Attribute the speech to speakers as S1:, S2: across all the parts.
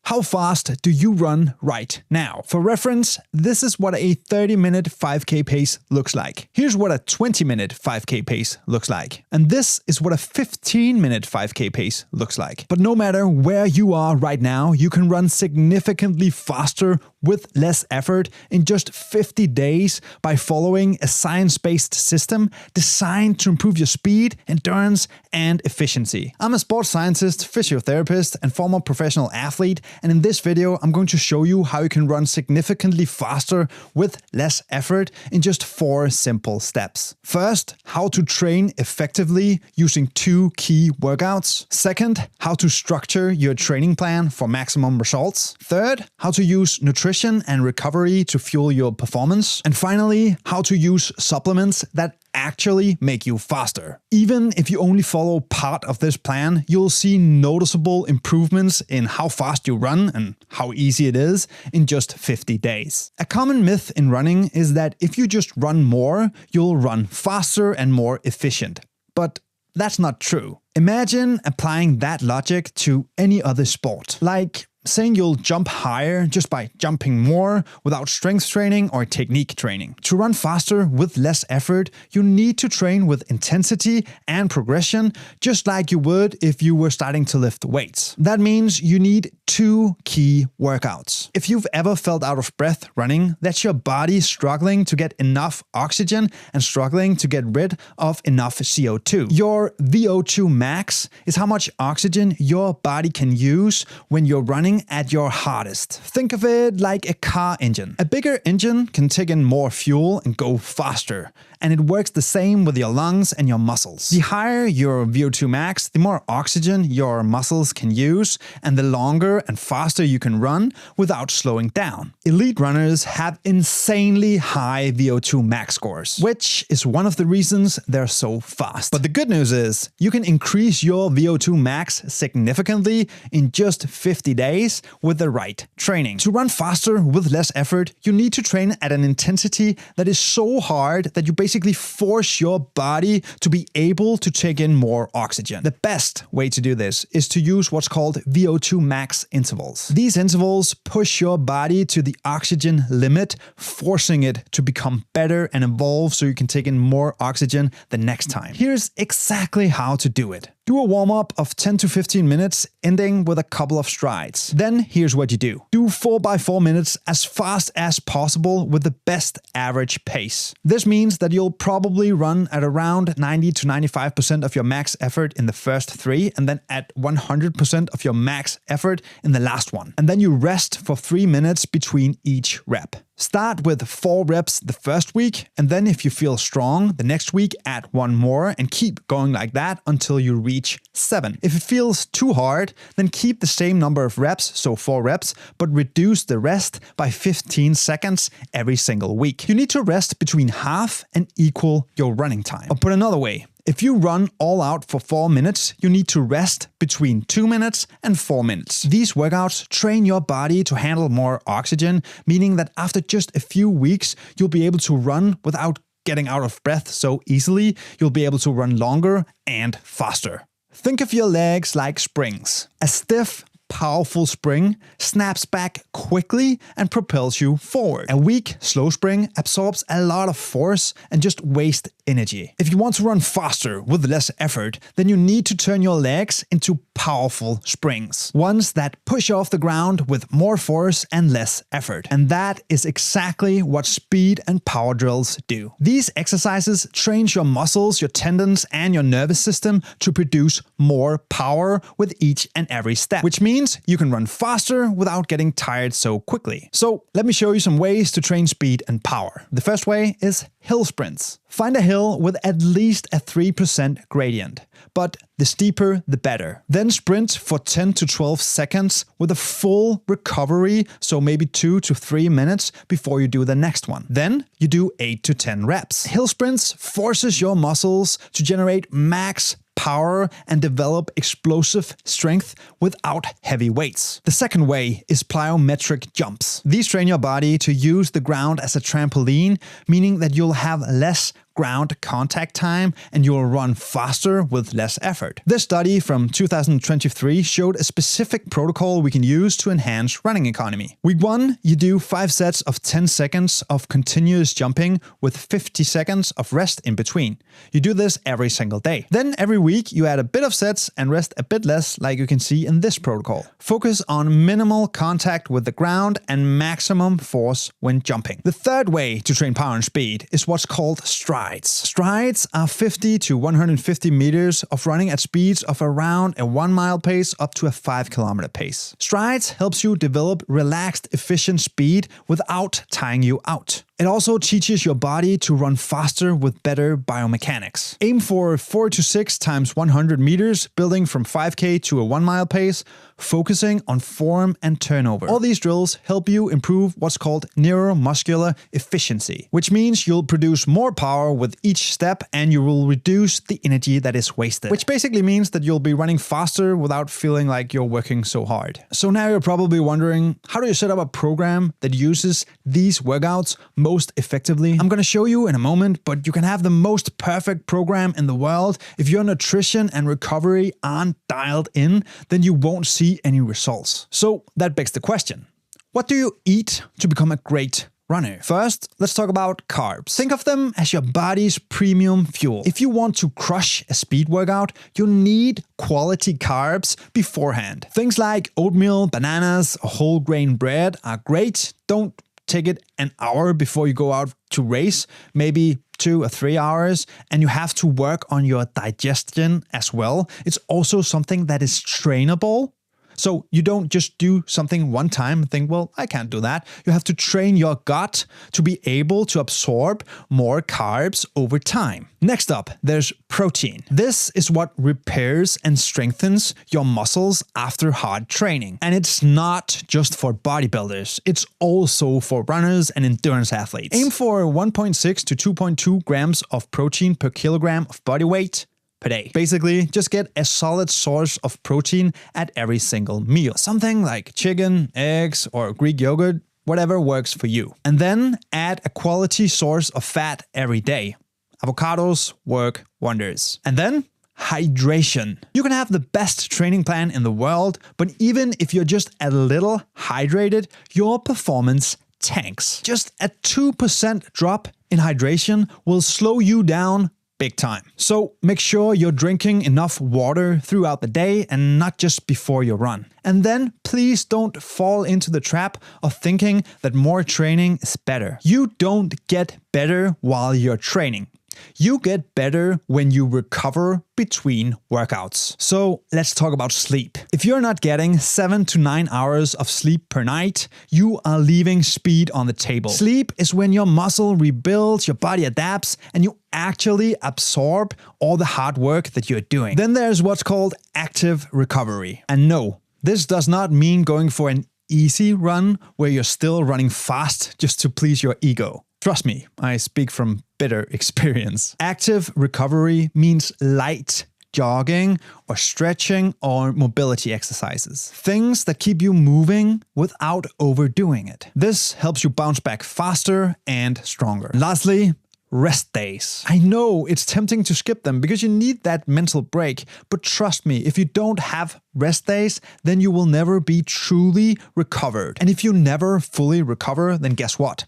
S1: How fast do you run right now? For reference, this is what a 30-minute 5K pace looks like. Here's what a 20-minute 5K pace looks like. And this is what a 15-minute 5K pace looks like. But no matter where you are right now, you can run significantly faster with less effort in just 50 days by following a science-based system designed to improve your speed, endurance, and efficiency. I'm a sports scientist, physiotherapist, and former professional athlete, and in this video, I'm going to show you how you can run significantly faster with less effort in just 4 simple steps. First, how to train effectively using 2 key workouts. Second, how to structure your training plan for maximum results. Third, how to use nutrition and recovery to fuel your performance. And finally, how to use supplements that actually make you faster. Even if you only follow part of this plan, you'll see noticeable improvements in how fast you run and how easy it is in just 50 days. A common myth in running is that if you just run more, you'll run faster and more efficient. But that's not true. Imagine applying that logic to any other sport, like saying you'll jump higher just by jumping more without strength training or technique training. To run faster with less effort, you need to train with intensity and progression, just like you would if you were starting to lift weights. That means you need 2 key workouts. If you've ever felt out of breath running, that's your body struggling to get enough oxygen and struggling to get rid of enough CO2. Your VO2 max is how much oxygen your body can use when you're running at your hardest. Think of it like a car engine. A bigger engine can take in more fuel and go faster. And it works the same with your lungs and your muscles. The higher your VO2 max, the more oxygen your muscles can use, and the longer and faster you can run without slowing down. Elite runners have insanely high VO2 max scores, which is one of the reasons they're so fast. But the good news is, you can increase your VO2 max significantly in just 50 days with the right training. To run faster with less effort, you need to train at an intensity that is so hard that you basically force your body to be able to take in more oxygen. The best way to do this is to use what's called VO2 max intervals. These intervals push your body to the oxygen limit, forcing it to become better and evolve so you can take in more oxygen the next time. Here's exactly how to do it. Do a warm-up of 10 to 15 minutes, ending with a couple of strides. Then here's what you do. Do 4x4 minutes as fast as possible with the best average pace. This means that you'll probably run at around 90 to 95% of your max effort in the first 3, and then at 100% of your max effort in the last one. And then you rest for 3 minutes between each rep. Start with 4 reps the first week, and then if you feel strong, the next week add 1 more and keep going like that until you reach 7. If it feels too hard, then keep the same number of reps, so 4 reps, but reduce the rest by 15 seconds every single week. You need to rest between half and equal your running time. Or put another way, if you run all out for 4 minutes, you need to rest between 2 minutes and 4 minutes. These workouts train your body to handle more oxygen, meaning that after just a few weeks, you'll be able to run without getting out of breath so easily. You'll be able to run longer and faster. Think of your legs like springs. A stiff, powerful spring snaps back quickly and propels you forward. A weak, slow spring absorbs a lot of force and just wastes energy. If you want to run faster with less effort, then you need to turn your legs into powerful springs. Ones that push off the ground with more force and less effort. And that is exactly what speed and power drills do. These exercises train your muscles, your tendons, and your nervous system to produce more power with each and every step, which means you can run faster without getting tired so quickly. So let me show you some ways to train speed and power. The first way is hill sprints. Find a hill with at least a 3% gradient, but the steeper the better. Then sprint for 10 to 12 seconds with a full recovery, so maybe 2 to 3 minutes before you do the next one. Then you do 8 to 10 reps. Hill sprints forces your muscles to generate max power and develop explosive strength without heavy weights. The second way is plyometric jumps. These train your body to use the ground as a trampoline, meaning that you'll have less ground contact time and you'll run faster with less effort. This study from 2023 showed a specific protocol we can use to enhance running economy. Week 1, you do 5 sets of 10 seconds of continuous jumping with 50 seconds of rest in between. You do this every single day. Then every week you add a bit of sets and rest a bit less, like you can see in this protocol. Focus on minimal contact with the ground and maximum force when jumping. The third way to train power and speed is what's called strides. Strides are 50 to 150 meters of running at speeds of around a 1 mile pace up to a 5 kilometer pace. Strides helps you develop relaxed, efficient speed without tiring you out. It also teaches your body to run faster with better biomechanics. Aim for 4 to 6 times 100 meters, building from 5K to a 1 mile pace, focusing on form and turnover. All these drills help you improve what's called neuromuscular efficiency, which means you'll produce more power with each step and you will reduce the energy that is wasted, which basically means that you'll be running faster without feeling like you're working so hard. So now you're probably wondering, how do you set up a program that uses these workouts most effectively? I'm going to show you in a moment, but you can have the most perfect program in the world. If your nutrition and recovery aren't dialed in, then you won't see any results. So that begs the question, what do you eat to become a great runner? First, let's talk about carbs. Think of them as your body's premium fuel. If you want to crush a speed workout, you need quality carbs beforehand. Things like oatmeal, bananas, or whole grain bread are great. Don't take it an hour before you go out to race, maybe 2 or 3 hours, and you have to work on your digestion as well. It's also something that is trainable. So you don't just do something one time and think, well, I can't do that. You have to train your gut to be able to absorb more carbs over time. Next up, there's protein. This is what repairs and strengthens your muscles after hard training. And it's not just for bodybuilders. It's also for runners and endurance athletes. Aim for 1.6 to 2.2 grams of protein per kilogram of body weight per day. Basically, just get a solid source of protein at every single meal. Something like chicken, eggs, or Greek yogurt, whatever works for you. And then add a quality source of fat every day. Avocados work wonders. And then hydration. You can have the best training plan in the world, but even if you're just a little hydrated, your performance tanks. Just a 2% drop in hydration will slow you down big time. So make sure you're drinking enough water throughout the day and not just before your run. And then please don't fall into the trap of thinking that more training is better. You don't get better while you're training. You get better when you recover between workouts. So let's talk about sleep. If you're not getting 7 to 9 hours of sleep per night, you are leaving speed on the table. Sleep is when your muscle rebuilds, your body adapts, and you actually absorb all the hard work that you're doing. Then there's what's called active recovery. And no, this does not mean going for an easy run where you're still running fast just to please your ego. Trust me, I speak from bitter experience. Active recovery means light jogging or stretching or mobility exercises. Things that keep you moving without overdoing it. This helps you bounce back faster and stronger. Lastly, rest days. I know it's tempting to skip them because you need that mental break, but trust me, if you don't have rest days, then you will never be truly recovered. And if you never fully recover, then guess what?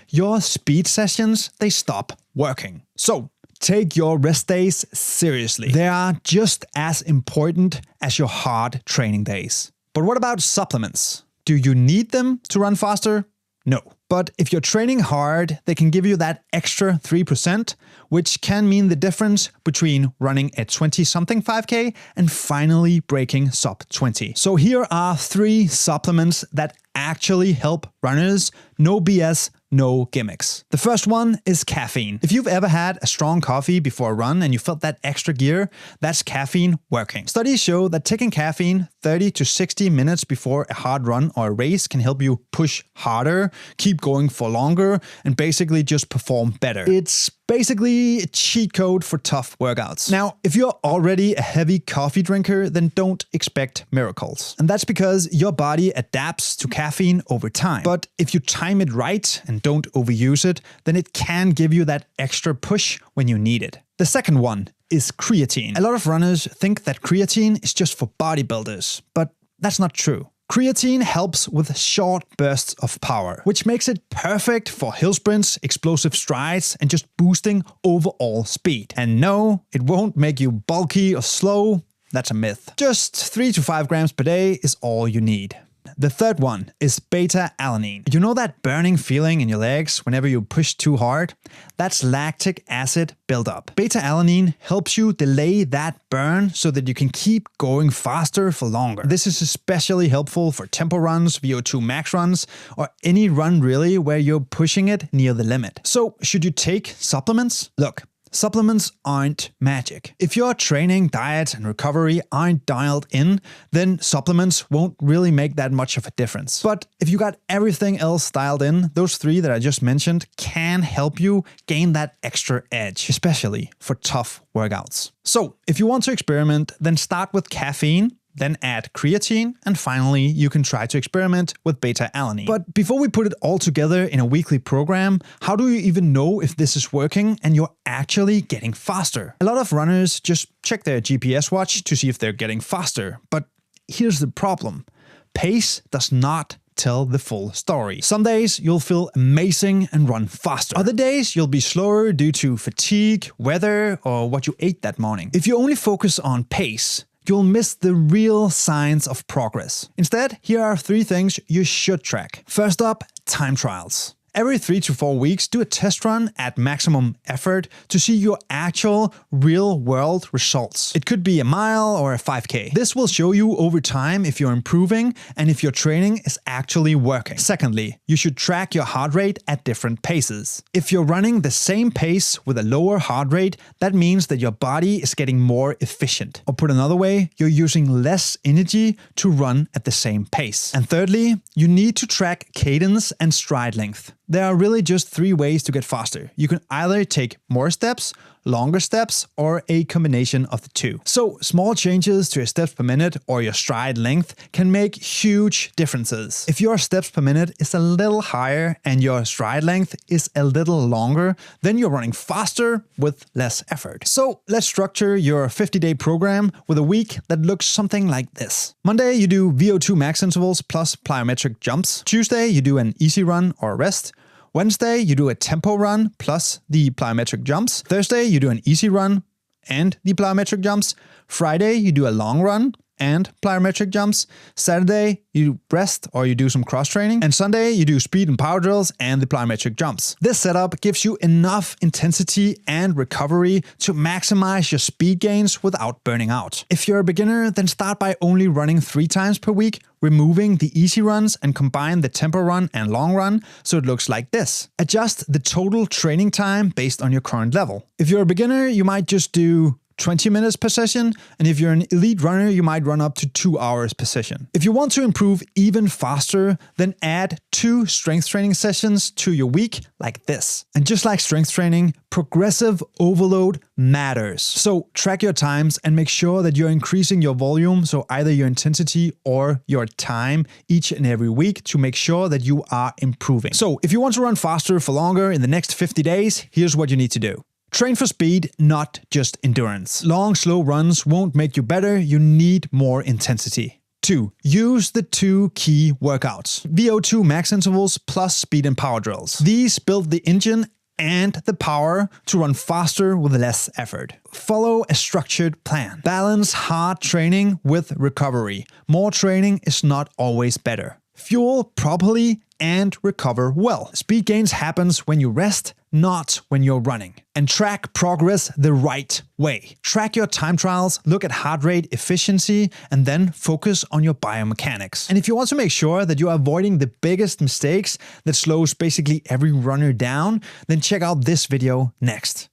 S1: Your speed sessions, they stop working. So take your rest days seriously. They are just as important as your hard training days. But what about supplements? Do you need them to run faster? No. But if you're training hard, they can give you that extra 3%, which can mean the difference between running a 20-something 5K and finally breaking sub 20. So here are 3 supplements that actually help runners. No BS, no gimmicks. The first one is caffeine. If you've ever had a strong coffee before a run and you felt that extra gear, that's caffeine working. Studies show that taking caffeine 30 to 60 minutes before a hard run or a race can help you push harder, keep going for longer, and basically just perform better. It's basically a cheat code for tough workouts. Now, if you're already a heavy coffee drinker, then don't expect miracles. And that's because your body adapts to caffeine over time. But if you time time it right and don't overuse it, then it can give you that extra push when you need it. The second one is creatine. A lot of runners think that creatine is just for bodybuilders, but that's not true. Creatine helps with short bursts of power, which makes it perfect for hill sprints, explosive strides, and just boosting overall speed. And no, it won't make you bulky or slow. That's a myth. Just 3 to 5 grams per day is all you need. The third one is beta-alanine. You know that burning feeling in your legs whenever you push too hard? That's lactic acid buildup. Beta-alanine helps you delay that burn so that you can keep going faster for longer. This is especially helpful for tempo runs, VO2 max runs, or any run really where you're pushing it near the limit. So should you take supplements? Look, supplements aren't magic. If your training, diet, and recovery aren't dialed in, then supplements won't really make that much of a difference. But if you got everything else dialed in, those 3 that I just mentioned can help you gain that extra edge, especially for tough workouts. So if you want to experiment, then start with caffeine, then add creatine, and finally you can try to experiment with beta-alanine. But before we put it all together in a weekly program, how do you even know if this is working and you're actually getting faster? A lot of runners just check their GPS watch to see if they're getting faster, but here's the problem. Pace does not tell the full story. Some days you'll feel amazing and run faster. Other days you'll be slower due to fatigue, weather, or what you ate that morning. If you only focus on pace, you'll miss the real signs of progress. Instead, here are 3 things you should track. First up, time trials. Every 3 to 4 weeks, do a test run at maximum effort to see your actual real-world results. It could be a mile or a 5K. This will show you over time if you're improving and if your training is actually working. Secondly, you should track your heart rate at different paces. If you're running the same pace with a lower heart rate, that means that your body is getting more efficient. Or put another way, you're using less energy to run at the same pace. And thirdly, you need to track cadence and stride length. There are really just 3 ways to get faster. You can either take more steps, longer steps, or a combination of the 2. So small changes to your steps per minute or your stride length can make huge differences. If your steps per minute is a little higher and your stride length is a little longer, then you're running faster with less effort. So let's structure your 50-day program with a week that looks something like this. Monday, you do VO2 max intervals plus plyometric jumps. Tuesday, you do an easy run or rest. Wednesday, you do a tempo run plus the plyometric jumps. Thursday, you do an easy run and the plyometric jumps. Friday, you do a long run and plyometric jumps. Saturday, you rest or you do some cross training. And Sunday, you do speed and power drills and the plyometric jumps. This setup gives you enough intensity and recovery to maximize your speed gains without burning out. If you're a beginner, then start by only running 3 times per week, removing the easy runs and combine the tempo run and long run so it looks like this. Adjust the total training time based on your current level. If you're a beginner, you might just do 20 minutes per session, and if you're an elite runner, you might run up to 2 hours per session. If you want to improve even faster, then add 2 strength training sessions to your week like this. And just like strength training, progressive overload matters. So track your times and make sure that you're increasing your volume, so either your intensity or your time each and every week to make sure that you are improving. So if you want to run faster for longer in the next 50 days, here's what you need to do. Train for speed, not just endurance. Long, slow runs won't make you better. You need more intensity. 2. Use the 2 key workouts. VO2 max intervals plus speed and power drills. These build the engine and the power to run faster with less effort. Follow a structured plan. Balance hard training with recovery. More training is not always better. Fuel properly and recover well. Speed gains happens when you rest, not when you're running. And track progress the right way. Track your time trials, look at heart rate efficiency, and then focus on your biomechanics. And if you want to make sure that you are avoiding the biggest mistakes that slows basically every runner down, then check out this video next.